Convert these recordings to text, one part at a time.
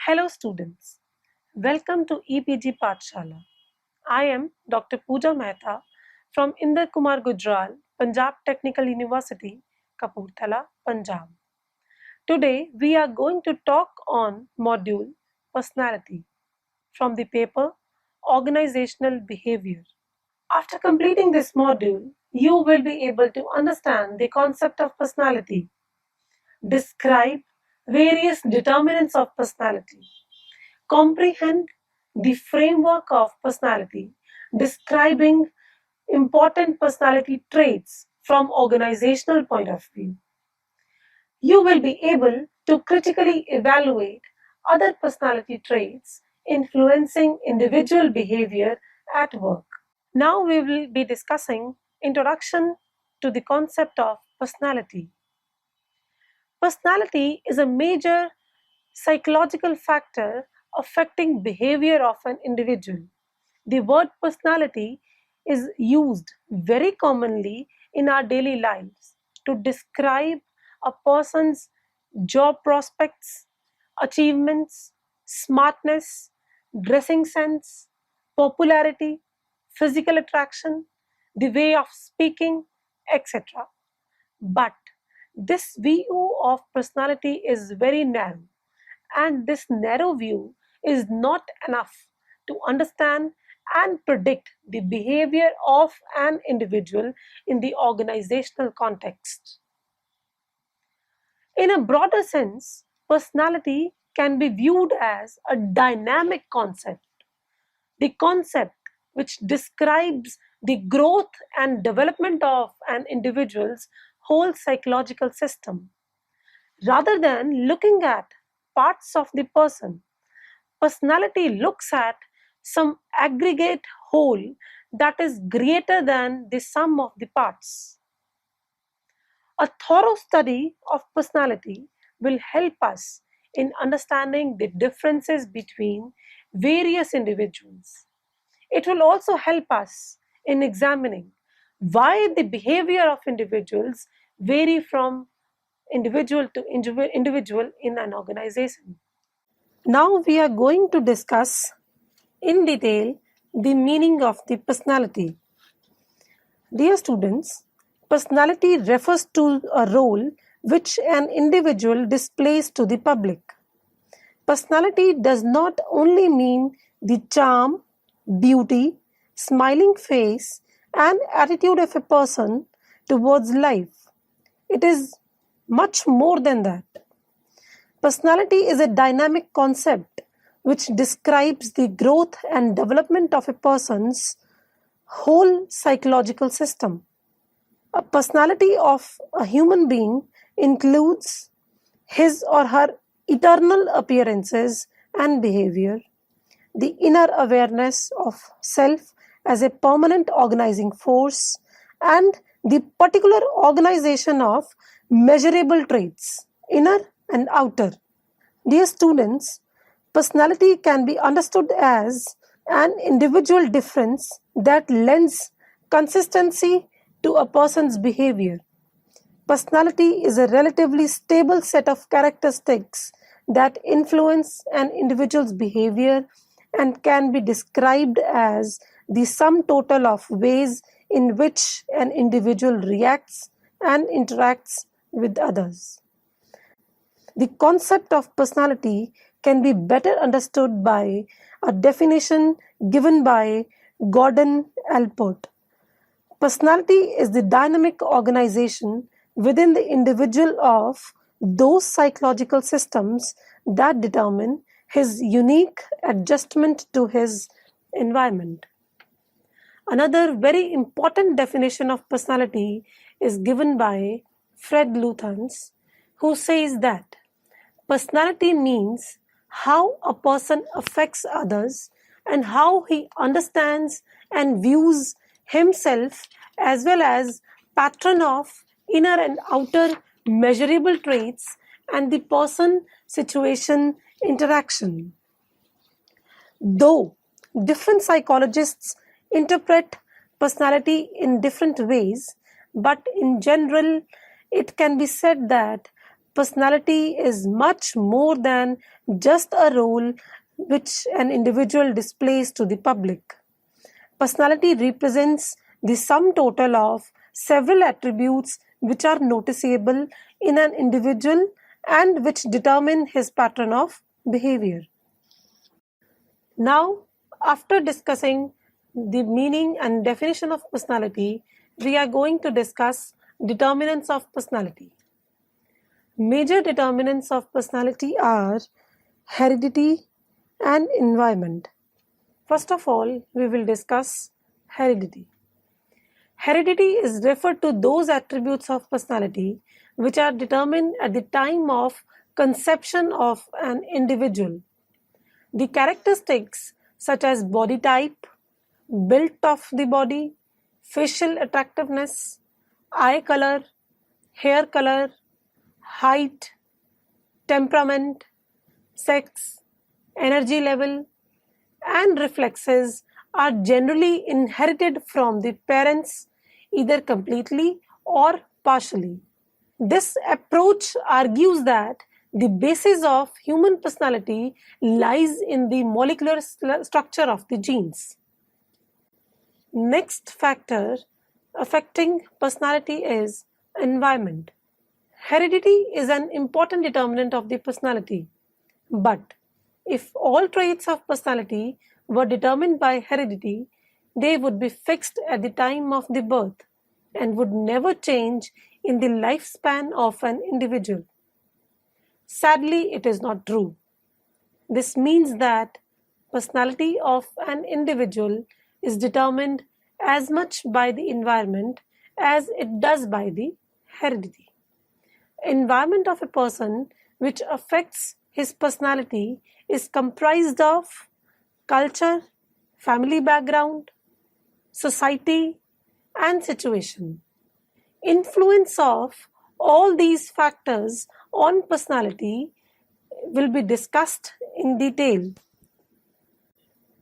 Hello students, welcome to EPG Pathshala. I am Dr. Pooja Mehta from Inder Kumar Gujral, Punjab Technical University, Kapurthala, Punjab. Today we are going to talk on module Personality from the paper Organizational Behavior. After completing this module, you will be able to understand the concept of personality, describe various determinants of personality, comprehend the framework of personality, describing important personality traits from organizational point of view. You will be able to critically evaluate other personality traits influencing individual behavior at work. Now we will be discussing introduction to the concept of personality. Personality is a major psychological factor affecting behavior of an individual. The word personality is used very commonly in our daily lives to describe a person's job prospects, achievements, smartness, dressing sense, popularity, physical attraction, the way of speaking, etc. But this view of personality is very narrow, and this narrow view is not enough to understand and predict the behavior of an individual in the organizational context. In a broader sense, personality can be viewed as a dynamic concept, the concept which describes the growth and development of an individual's whole psychological system. Rather than looking at parts of the person, personality looks at some aggregate whole that is greater than the sum of the parts. A thorough study of personality will help us in understanding the differences between various individuals. It will also help us in examining why the behavior of individuals vary from individual to individual in an organization. Now we are going to discuss in detail the meaning of the personality. Dear students, personality refers to a role which an individual displays to the public. Personality does not only mean the charm, beauty, smiling face, and attitude of a person towards life. It is much more than that. Personality is a dynamic concept which describes the growth and development of a person's whole psychological system. A personality of a human being includes his or her eternal appearances and behavior, the inner awareness of self as a permanent organizing force, and the particular organization of measurable traits, inner and outer. Dear students, personality can be understood as an individual difference that lends consistency to a person's behavior. Personality is a relatively stable set of characteristics that influence an individual's behavior and can be described as the sum total of ways in which an individual reacts and interacts with others. The concept of personality can be better understood by a definition given by Gordon Allport. Personality is the dynamic organization within the individual of those psychological systems that determine his unique adjustment to his environment. Another very important definition of personality is given by Fred Luthans, who says that personality means how a person affects others and how he understands and views himself, as well as pattern of inner and outer measurable traits and the person situation interaction. Though different psychologists interpret personality in different ways, but in general, it can be said that personality is much more than just a role which an individual displays to the public. Personality represents the sum total of several attributes which are noticeable in an individual and which determine his pattern of behavior. Now, after discussing the meaning and definition of personality, we are going to discuss determinants of personality. Major determinants of personality are heredity and environment. First of all, we will discuss heredity. Heredity is referred to those attributes of personality which are determined at the time of conception of an individual. The characteristics such as body type, build of the body, facial attractiveness, eye color, hair color, height, temperament, sex, energy level, and reflexes are generally inherited from the parents either completely or partially. This approach argues that the basis of human personality lies in the molecular structure of the genes. Next factor affecting personality is environment. Heredity is an important determinant of the personality, but if all traits of personality were determined by heredity, they would be fixed at the time of the birth and would never change in the lifespan of an individual. Sadly, it is not true. This means that personality of an individual is determined as much by the environment as it does by the heredity. Environment of a person which affects his personality is comprised of culture, family background, society, and situation. Influence of all these factors on personality will be discussed in detail.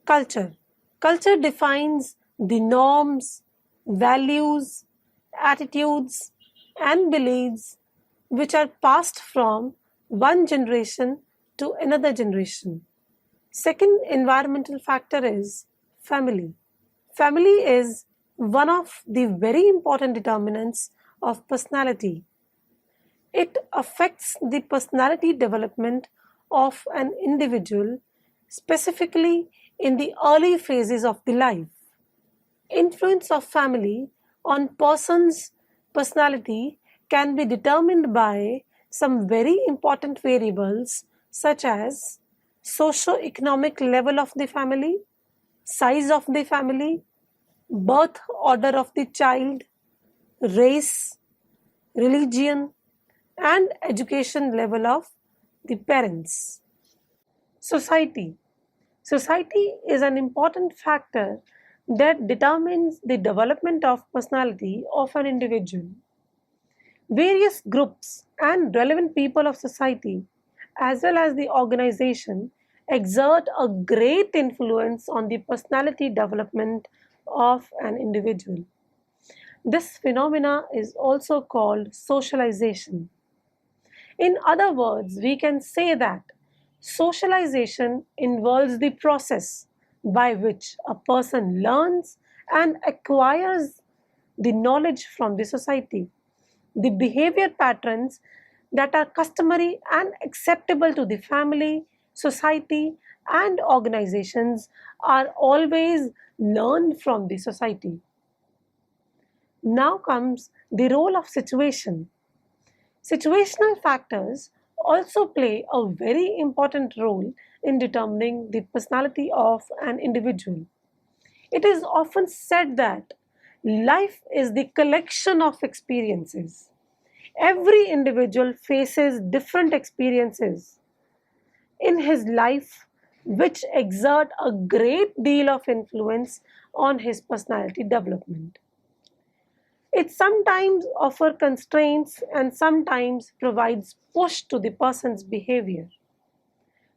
Culture. Culture defines the norms, values, attitudes, and beliefs which are passed from one generation to another generation. Second environmental factor is family. Family is one of the very important determinants of personality. It affects the personality development of an individual, specifically in the early phases of the life. Influence of family on person's personality can be determined by some very important variables such as socio-economic level of the family, size of the family, birth order of the child, race, religion, and education level of the parents. Society. Society is an important factor that determines the development of personality of an individual. Various groups and relevant people of society, as well as the organization, exert a great influence on the personality development of an individual. This phenomena is also called socialization. In other words, we can say that socialization involves the process by which a person learns and acquires the knowledge from the society. The behavior patterns that are customary and acceptable to the family, society, and organizations are always learned from the society. Now comes the role of situation. Situational factors also play a very important role in determining the personality of an individual. It is often said that life is the collection of experiences. Every individual faces different experiences in his life which exert a great deal of influence on his personality development. It sometimes offers constraints and sometimes provides push to the person's behavior.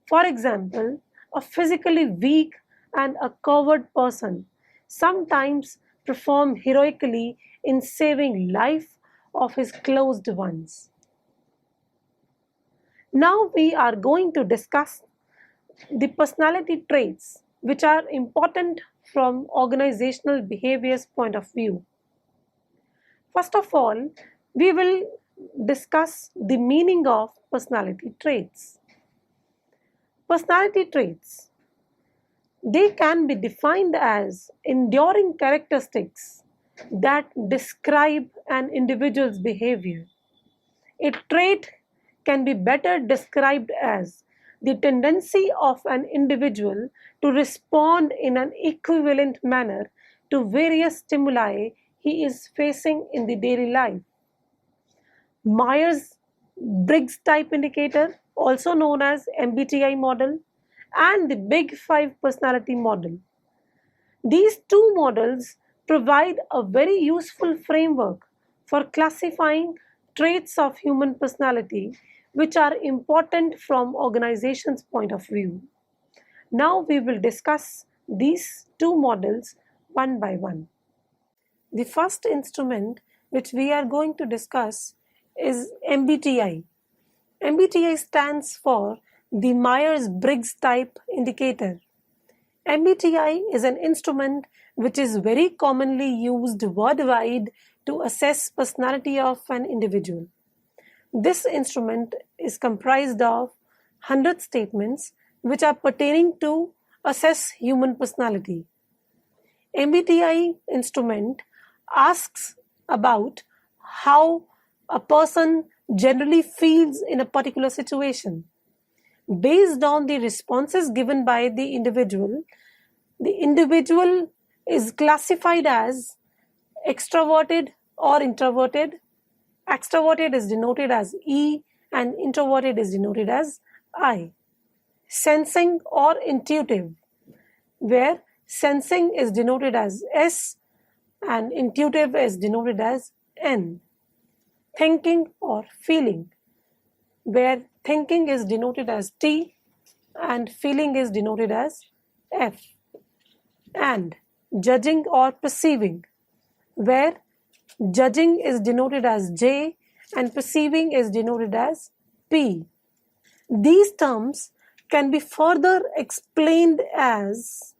For example, a physically weak and a coward person sometimes perform heroically in saving life of his closed ones. Now we are going to discuss the personality traits which are important from organizational behaviors point of view. First of all, we will discuss the meaning of personality traits. Personality traits, they can be defined as enduring characteristics that describe an individual's behavior. A trait can be better described as the tendency of an individual to respond in an equivalent manner to various stimuli he is facing in the daily life. Myers Briggs type indicator, also known as MBTI model, and the Big Five personality model. These two models provide a very useful framework for classifying traits of human personality which are important from organization's point of view. Now we will discuss these two models one by one. The first instrument which we are going to discuss is MBTI. MBTI stands for the Myers-Briggs type indicator. MBTI is an instrument which is very commonly used worldwide to assess personality of an individual. This instrument is comprised of 100 statements which are pertaining to assess human personality. MBTI instrument asks about how a person generally feels in a particular situation. Based on the responses given by the individual is classified as extroverted or introverted. Extroverted is denoted as E and introverted is denoted as I. Sensing or intuitive, where sensing is denoted as S and intuitive is denoted as N. Thinking or feeling, where thinking is denoted as T and feeling is denoted as F. And judging or perceiving, where judging is denoted as J and perceiving is denoted as P. These terms can be further explained as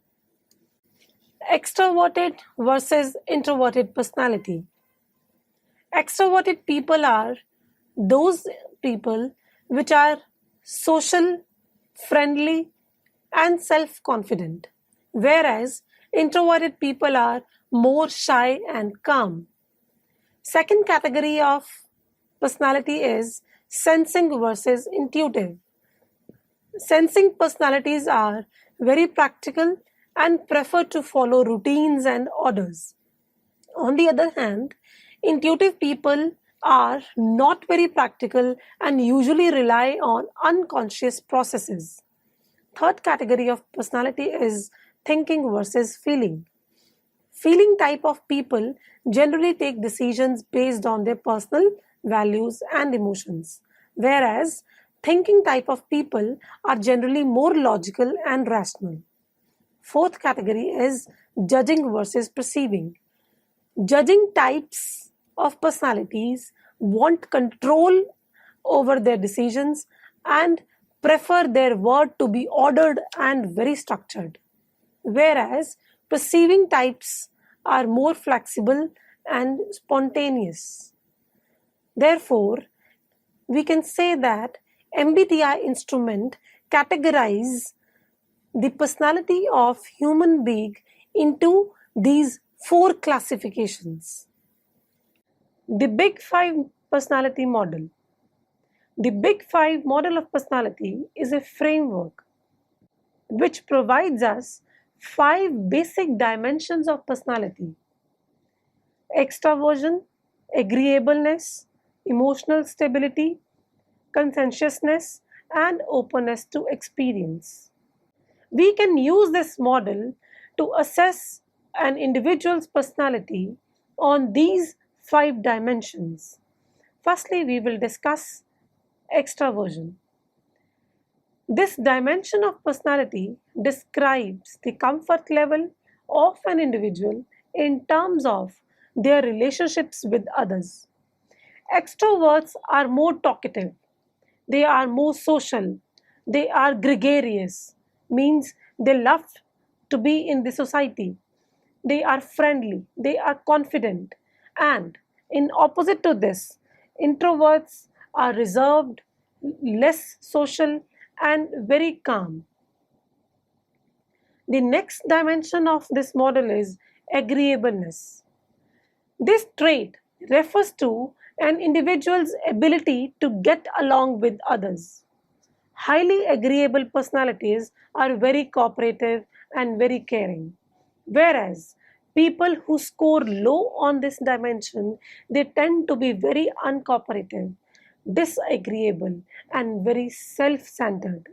extroverted versus introverted personality. Extroverted people are those people which are social, friendly, and self-confident, whereas introverted people are more shy and calm. Second category of personality is sensing versus intuitive. Sensing personalities are very practical and prefer to follow routines and orders. On the other hand, intuitive people are not very practical and usually rely on unconscious processes. Third category of personality is thinking versus feeling. Feeling type of people generally take decisions based on their personal values and emotions, whereas thinking type of people are generally more logical and rational. Fourth category is judging versus perceiving. Judging types of personalities want control over their decisions and prefer their word to be ordered and very structured, whereas perceiving types are more flexible and spontaneous. Therefore, we can say that MBTI instrument categorize the personality of human being into these four classifications. The Big Five personality model. The Big Five model of personality is a framework which provides us five basic dimensions of personality: extraversion, agreeableness, emotional stability, conscientiousness, and openness to experience. We can use this model to assess an individual's personality on these five dimensions. Firstly, we will discuss extraversion. This dimension of personality describes the comfort level of an individual in terms of their relationships with others. Extroverts are more talkative. They are more social. They are gregarious, means they love to be in the society. They are friendly. They are confident. And in opposite to this, introverts are reserved, less social, and very calm. The next dimension of this model is agreeableness. This trait refers to an individual's ability to get along with others. Highly agreeable personalities are very cooperative and very caring. Whereas people who score low on this dimension, they tend to be very uncooperative, disagreeable, and very self-centered.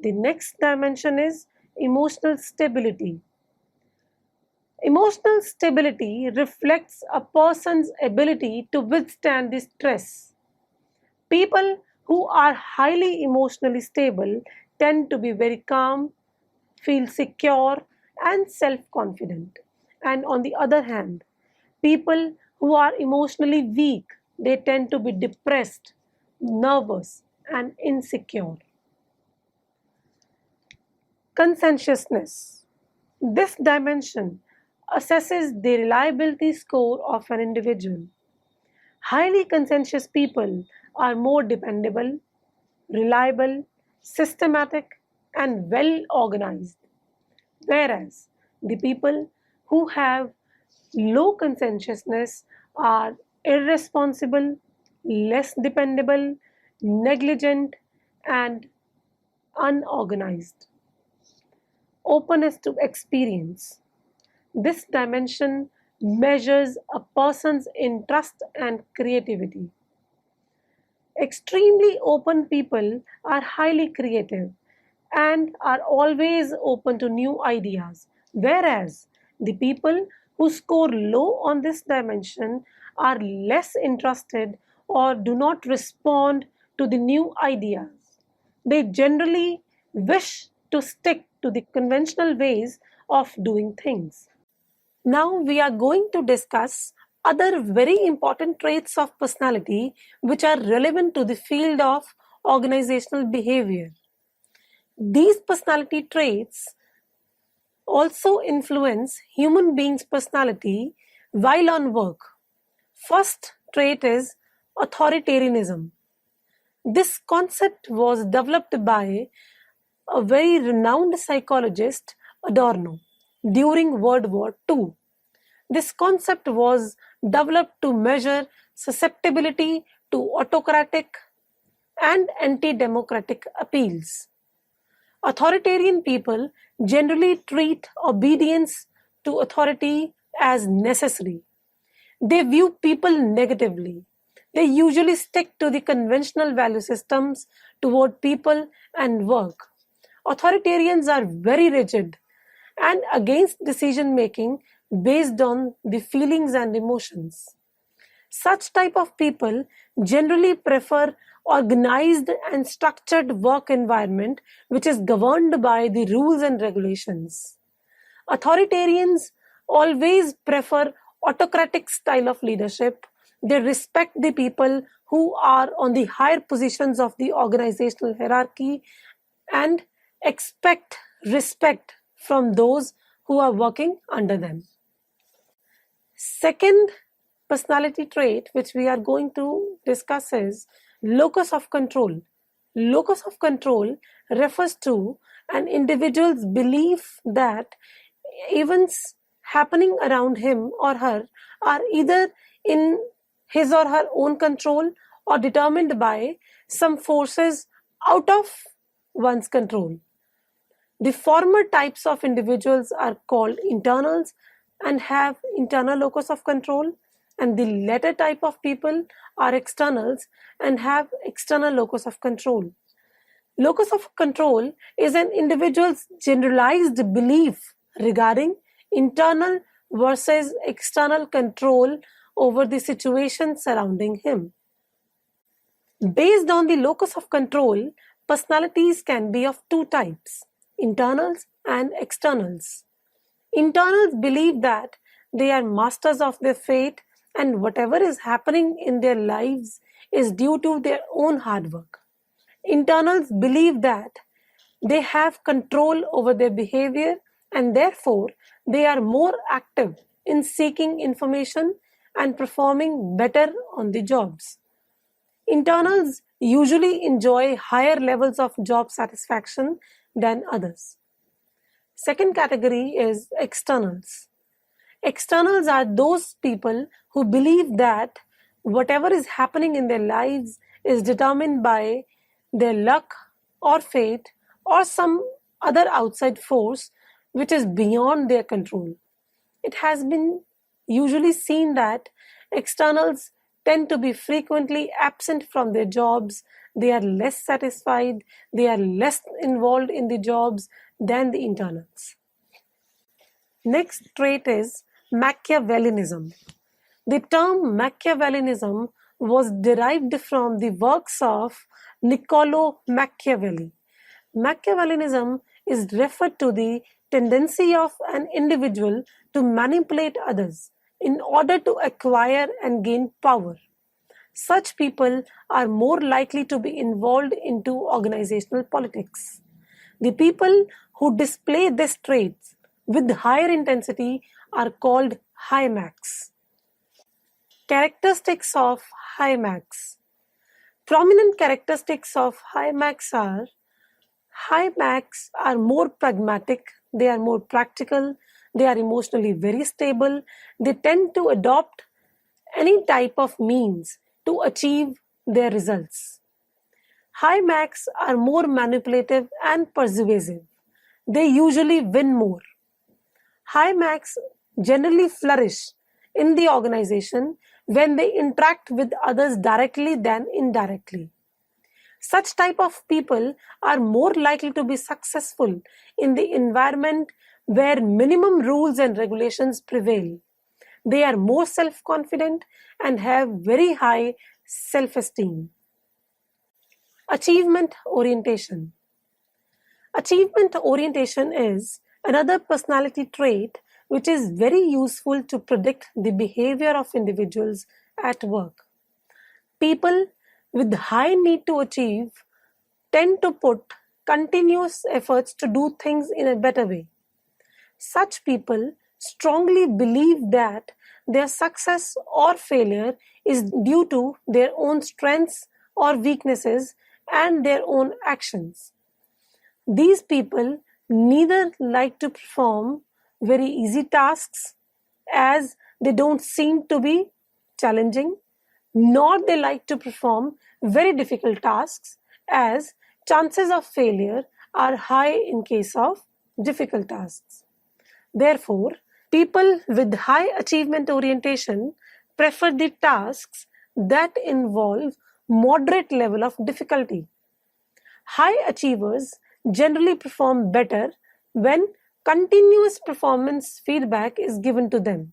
The next dimension is emotional stability. Emotional stability reflects a person's ability to withstand the stress. People who are highly emotionally stable tend to be very calm, feel secure, and self confident. And on the other hand, people who are emotionally weak, they tend to be depressed, nervous, and insecure. Conscientiousness. This dimension assesses the reliability score of an individual. Highly conscientious people are more dependable, reliable, systematic, and well organized, whereas the people who have low conscientiousness are irresponsible, less dependable, negligent, and unorganized. Openness to experience. This dimension measures a person's interest and creativity. Extremely open people are highly creative and are always open to new ideas, whereas the people who score low on this dimension are less interested or do not respond to the new ideas. They generally wish to stick to the conventional ways of doing things. Now we are going to discuss other very important traits of personality which are relevant to the field of organizational behavior. These personality traits also influence human beings' personality while on work. First trait is authoritarianism. This concept was developed by a very renowned psychologist, Adorno, during World War II. This concept was developed to measure susceptibility to autocratic and anti democratic appeals. Authoritarian people generally treat obedience to authority as necessary. They view people negatively. They usually stick to the conventional value systems toward people and work. Authoritarians are very rigid and against decision making based on the feelings and emotions. Such type of people generally prefer organized and structured work environment which is governed by the rules and regulations. Authoritarians always prefer autocratic style of leadership. They respect the people who are on the higher positions of the organizational hierarchy and expect respect from those who are working under them. Second personality trait which we are going to discuss is locus of control. Locus of control refers to an individual's belief that events happening around him or her are either in his or her own control or determined by some forces out of one's control. The former types of individuals are called internals and have internal locus of control, and the latter type of people are externals and have external locus of control. Locus of control is an individual's generalized belief regarding internal versus external control over the situation surrounding him. Based on the locus of control, personalities can be of two types, internals and externals. Internals believe that they are masters of their fate and whatever is happening in their lives is due to their own hard work. Internals believe that they have control over their behavior and therefore they are more active in seeking information and performing better on the jobs. Internals usually enjoy higher levels of job satisfaction than others. Second category is externals. Externals are those people who believe that whatever is happening in their lives is determined by their luck or fate or some other outside force which is beyond their control. It has been usually seen that externals tend to be frequently absent from their jobs, they are less satisfied, they are less involved in the jobs than the internals. Next trait is Machiavellianism. The term Machiavellianism was derived from the works of Niccolo Machiavelli. Machiavellianism is referred to the tendency of an individual to manipulate others in order to acquire and gain power. Such people are more likely to be involved into organizational politics. The people who display these traits with higher intensity are called high max. Characteristics of high max. Prominent characteristics of high max are: high max are more pragmatic, they are more practical, they are emotionally very stable, they tend to adopt any type of means to achieve their results. High max are more manipulative and persuasive. They usually win more. High max generally flourish in the organization when they interact with others directly than indirectly. Such type of people are more likely to be successful in the environment where minimum rules and regulations prevail. They are more self-confident and have very high self-esteem. Achievement orientation. Achievement orientation is another personality trait which is very useful to predict the behavior of individuals at work. People with high need to achieve tend to put continuous efforts to do things in a better way. Such people strongly believe that their success or failure is due to their own strengths or weaknesses and their own actions. These people neither like to perform very easy tasks as they don't seem to be challenging, nor they like to perform very difficult tasks as chances of failure are high in case of difficult tasks. Therefore, people with high achievement orientation prefer the tasks that involve moderate level of difficulty. High achievers generally perform better when continuous performance feedback is given to them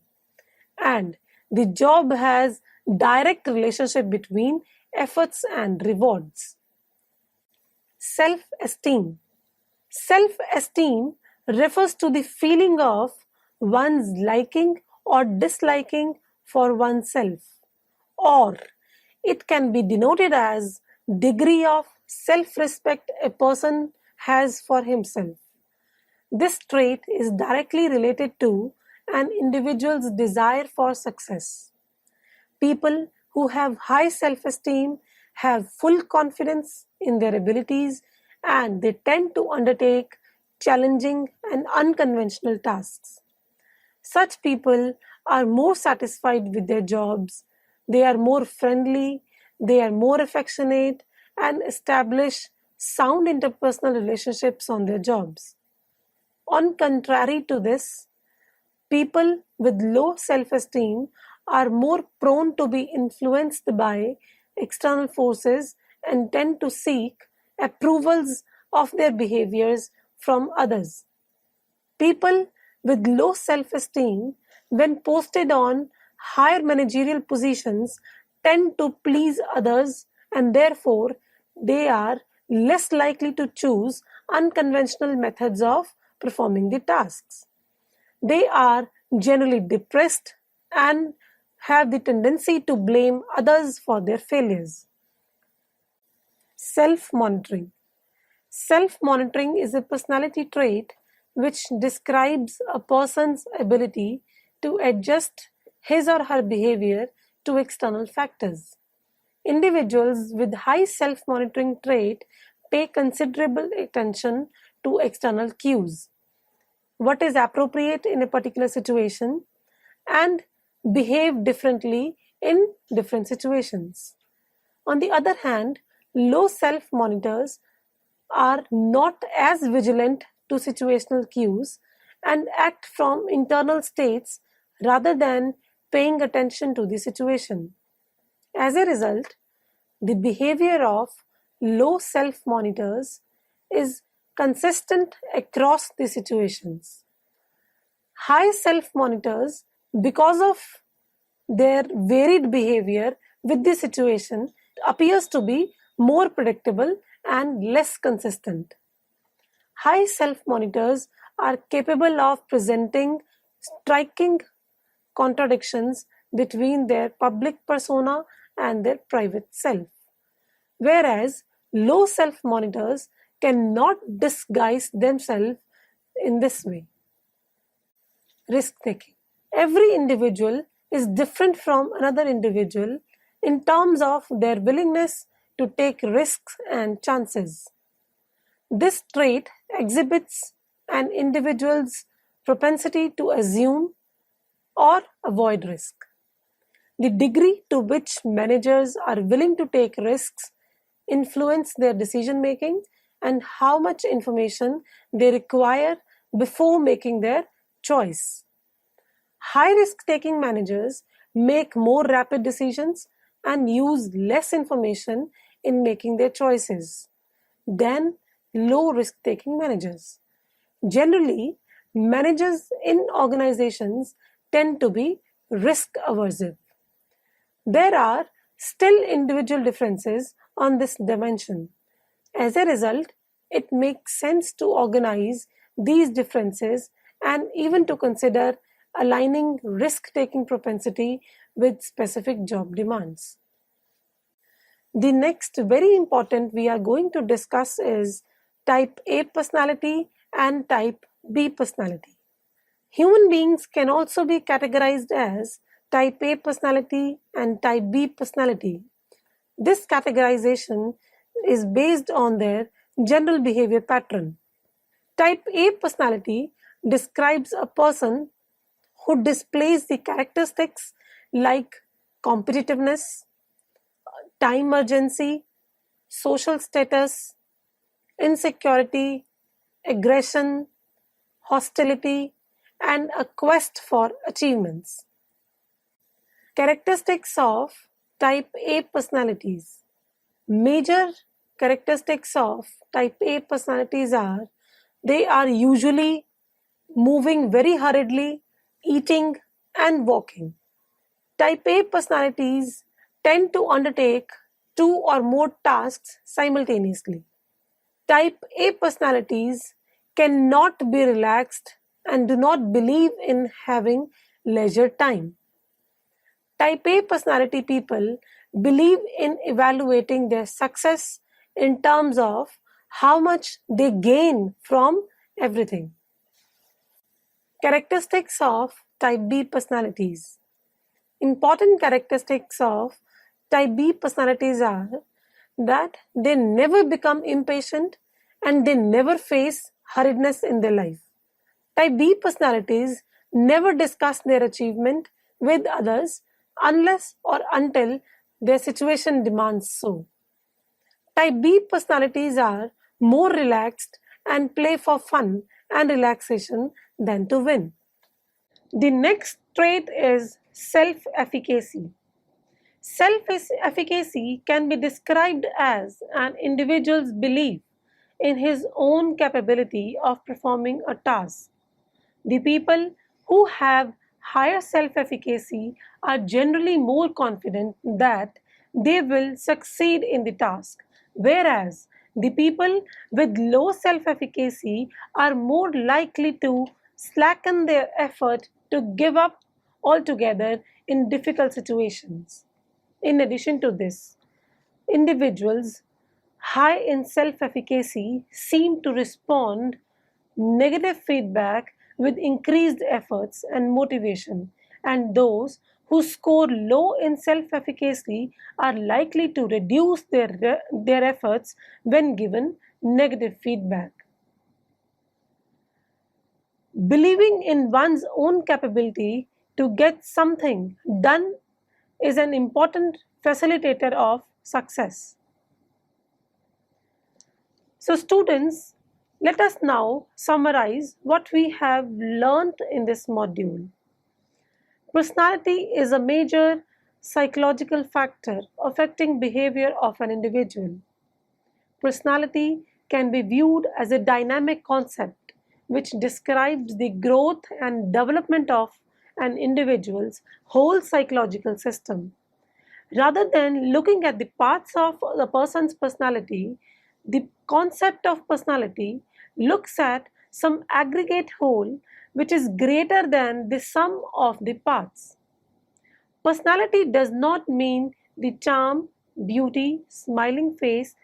and the job has direct relationship between efforts and rewards. Self-esteem. Self-esteem refers to the feeling of one's liking or disliking for oneself, or it can be denoted as degree of self-respect a person has for himself. This trait is directly related to an individual's desire for success. People who have high self-esteem have full confidence in their abilities and they tend to undertake challenging and unconventional tasks. Such people are more satisfied with their jobs, they are more friendly, they are more affectionate, and establish sound interpersonal relationships on their jobs. On contrary to this, people with low self-esteem are more prone to be influenced by external forces and tend to seek approvals of their behaviors from others. People with low self-esteem, when posted on higher managerial positions, tend to please others and therefore they are less likely to choose unconventional methods of performing the tasks. They are generally depressed and have the tendency to blame others for their failures. Self-monitoring. Self-monitoring is a personality trait which describes a person's ability to adjust his or her behavior to external factors. Individuals with high self-monitoring trait pay considerable attention to external cues, what is appropriate in a particular situation, and behave differently in different situations. On the other hand, low self monitors are not as vigilant to situational cues and act from internal states rather than paying attention to the situation. As a result, the behavior of low self monitors is consistent across the situations. High self monitors, because of their varied behavior with the situation, appears to be more predictable and less consistent. High self monitors are capable of presenting striking contradictions between their public persona and their private self, whereas low self monitors cannot disguise themselves in this way. Risk taking. Every individual is different from another individual in terms of their willingness to take risks and chances. This trait exhibits an individual's propensity to assume or avoid risk. The degree to which managers are willing to take risks influence their decision making and how much information they require before making their choice. High risk taking managers make more rapid decisions and use less information in making their choices than low risk taking managers. Generally, managers in organizations tend to be risk aversive. There are still individual differences on this dimension. As a result, it makes sense to organize these differences and even to consider aligning risk-taking propensity with specific job demands. The next very important we are going to discuss is type A personality and type B personality. Human beings can also be categorized as type A personality and type B personality. This categorization is based on their general behavior pattern. Type A personality describes a person who displays the characteristics like competitiveness, time urgency, social status, insecurity, aggression, hostility, and a quest for achievements. Characteristics of type A personalities. Major characteristics of type A personalities are they are usually moving very hurriedly, eating, and walking. Type A personalities tend to undertake two or more tasks simultaneously. Type A personalities cannot be relaxed and do not believe in having leisure time. Type A personality people believe in evaluating their success in terms of how much they gain from everything. Characteristics of type B personalities. Important characteristics of type B personalities are that they never become impatient and they never face hurriedness in their life. Type B personalities never discuss their achievement with others unless or until their situation demands so. Type B personalities are more relaxed and play for fun and relaxation than to win. The next trait is self-efficacy. Self-efficacy can be described as an individual's belief in his own capability of performing a task. The people who have higher self-efficacy are generally more confident that they will succeed in the task, whereas the people with low self-efficacy are more likely to slacken their effort, to give up, altogether in difficult situations. In addition to this, individuals high in self-efficacy seem to respond negative feedback with increased efforts and motivation, and those who score low in self-efficacy are likely to reduce their efforts when given negative feedback. Believing in one's own capability to get something done is an important facilitator of success. So, students, let us now summarize what we have learned in this module. Personality is a major psychological factor affecting behavior of an individual. Personality can be viewed as a dynamic concept which describes the growth and development of an individual's whole psychological system. Rather than looking at the parts of the person's personality, the concept of personality looks at some aggregate whole which is greater than the sum of the parts. Personality does not mean the charm, beauty, smiling face,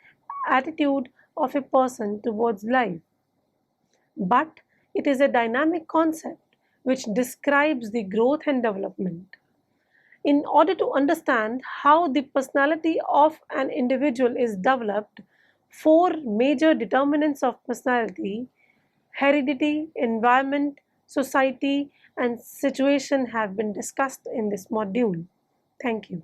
attitude of a person towards life, but it is a dynamic concept which describes the growth and development. In order to understand how the personality of an individual is developed, four major determinants of personality, heredity, environment, society, and situation have been discussed in this module. Thank you.